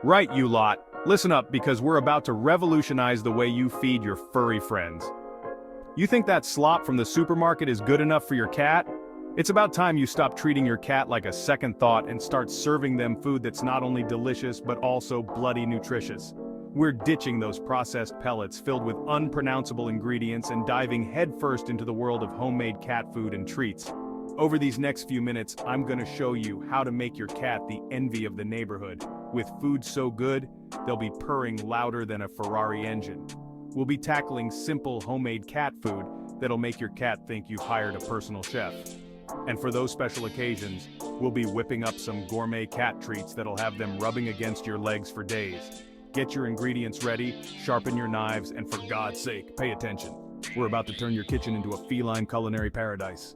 Right, you lot. Listen up because we're about to revolutionize the way you feed your furry friends. You think that slop from the supermarket is good enough for your cat? It's about time you stop treating your cat like a second thought and start serving them food that's not only delicious but also bloody nutritious. We're ditching those processed pellets filled with unpronounceable ingredients and diving headfirst into the world of homemade cat food and treats. Over these next few minutes, I'm gonna show you how to make your cat the envy of the neighborhood. With food so good, they'll be purring louder than a Ferrari engine. We'll be tackling simple homemade cat food that'll make your cat think you've hired a personal chef. And for those special occasions, we'll be whipping up some gourmet cat treats that'll have them rubbing against your legs for days. Get your ingredients ready, sharpen your knives, and for God's sake, pay attention. We're about to turn your kitchen into a feline culinary paradise.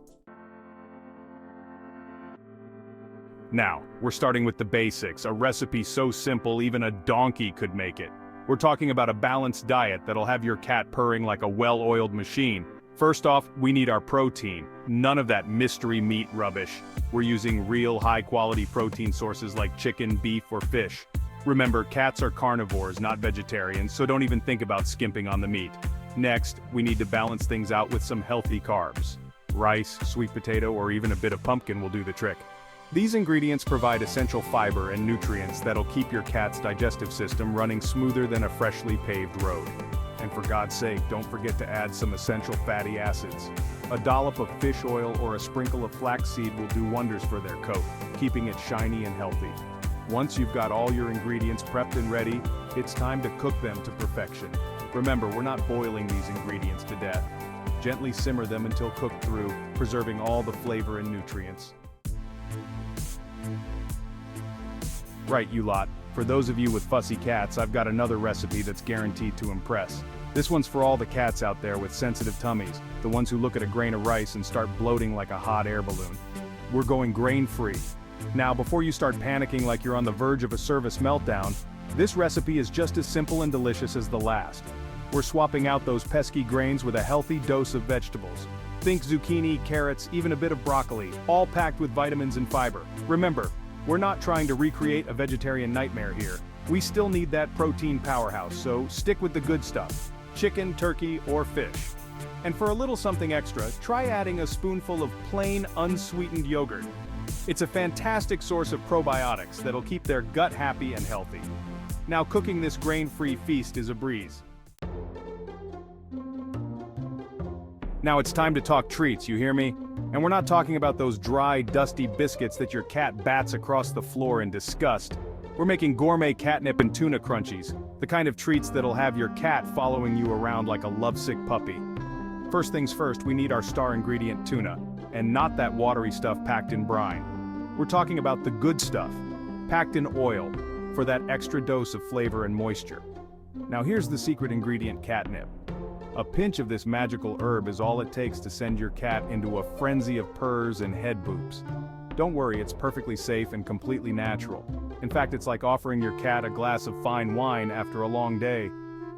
Now, we're starting with the basics, a recipe so simple even a donkey could make it. We're talking about a balanced diet that'll have your cat purring like a well-oiled machine. First off, we need our protein. None of that mystery meat rubbish. We're using real high-quality protein sources like chicken, beef, or fish. Remember, cats are carnivores, not vegetarians, so don't even think about skimping on the meat. Next, we need to balance things out with some healthy carbs. Rice, sweet potato, or even a bit of pumpkin will do the trick. These ingredients provide essential fiber and nutrients that'll keep your cat's digestive system running smoother than a freshly paved road. And for God's sake, don't forget to add some essential fatty acids. A dollop of fish oil or a sprinkle of flaxseed will do wonders for their coat, keeping it shiny and healthy. Once you've got all your ingredients prepped and ready, it's time to cook them to perfection. Remember, we're not boiling these ingredients to death. Gently simmer them until cooked through, preserving all the flavor and nutrients. Right, you lot. For those of you with fussy cats, I've got another recipe that's guaranteed to impress. This one's for all the cats out there with sensitive tummies, the ones who look at a grain of rice and start bloating like a hot air balloon. We're going grain-free. Now, before you start panicking like you're on the verge of a service meltdown, this recipe is just as simple and delicious as the last. We're swapping out those pesky grains with a healthy dose of vegetables. Think zucchini, carrots, even a bit of broccoli, all packed with vitamins and fiber. Remember, we're not trying to recreate a vegetarian nightmare here. We still need that protein powerhouse, so stick with the good stuff. Chicken, turkey, or fish. And for a little something extra, try adding a spoonful of plain, unsweetened yogurt. It's a fantastic source of probiotics that'll keep their gut happy and healthy. Now cooking this grain-free feast is a breeze. Now it's time to talk treats, you hear me? And we're not talking about those dry, dusty biscuits that your cat bats across the floor in disgust. We're making gourmet catnip and tuna crunchies, the kind of treats that'll have your cat following you around like a lovesick puppy. First things first, we need our star ingredient tuna, and not that watery stuff packed in brine. We're talking about the good stuff, packed in oil, for that extra dose of flavor and moisture. Now here's the secret ingredient, catnip. A pinch of this magical herb is all it takes to send your cat into a frenzy of purrs and head boops. Don't worry, it's perfectly safe and completely natural. In fact, it's like offering your cat a glass of fine wine after a long day.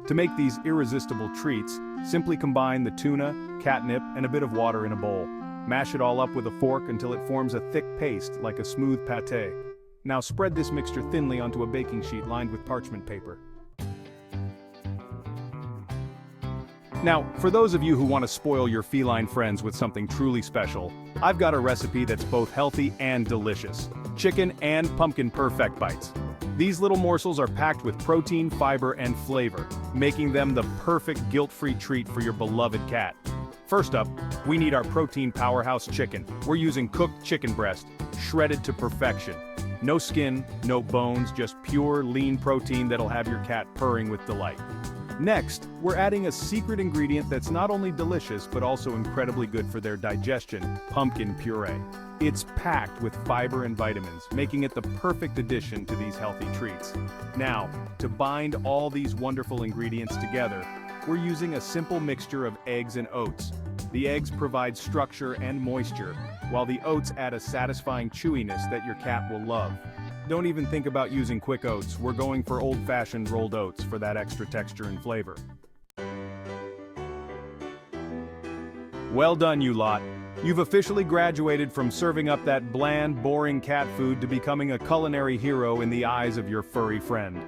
To make these irresistible treats, simply combine the tuna, catnip, and a bit of water in a bowl. Mash it all up with a fork until it forms a thick paste like a smooth pâté. Now spread this mixture thinly onto a baking sheet lined with parchment paper. Now, for those of you who want to spoil your feline friends with something truly special, I've got a recipe that's both healthy and delicious. Chicken and pumpkin perfect bites. These little morsels are packed with protein, fiber, and flavor, making them the perfect guilt-free treat for your beloved cat. First up, we need our protein powerhouse chicken. We're using cooked chicken breast, shredded to perfection. No skin, no bones, just pure, lean protein that'll have your cat purring with delight. Next, we're adding a secret ingredient that's not only delicious but also incredibly good for their digestion, pumpkin puree. It's packed with fiber and vitamins, making it the perfect addition to these healthy treats. Now, to bind all these wonderful ingredients together, we're using a simple mixture of eggs and oats. The eggs provide structure and moisture, while the oats add a satisfying chewiness that your cat will love. Don't even think about using quick oats. We're going for old-fashioned rolled oats for that extra texture and flavor. Well done, you lot. You've officially graduated from serving up that bland, boring cat food to becoming a culinary hero in the eyes of your furry friend.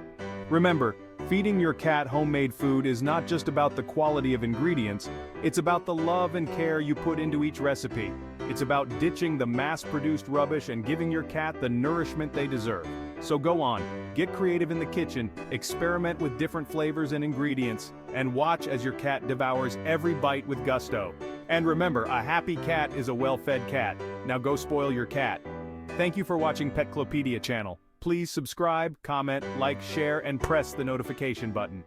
Remember, feeding your cat homemade food is not just about the quality of ingredients, it's about the love and care you put into each recipe. It's about ditching the mass-produced rubbish and giving your cat the nourishment they deserve. So go on, get creative in the kitchen, experiment with different flavors and ingredients, and watch as your cat devours every bite with gusto. And remember, a happy cat is a well-fed cat. Now go spoil your cat. Thank you for watching Petclopedia channel. Please subscribe, comment, like, share, and press the notification button.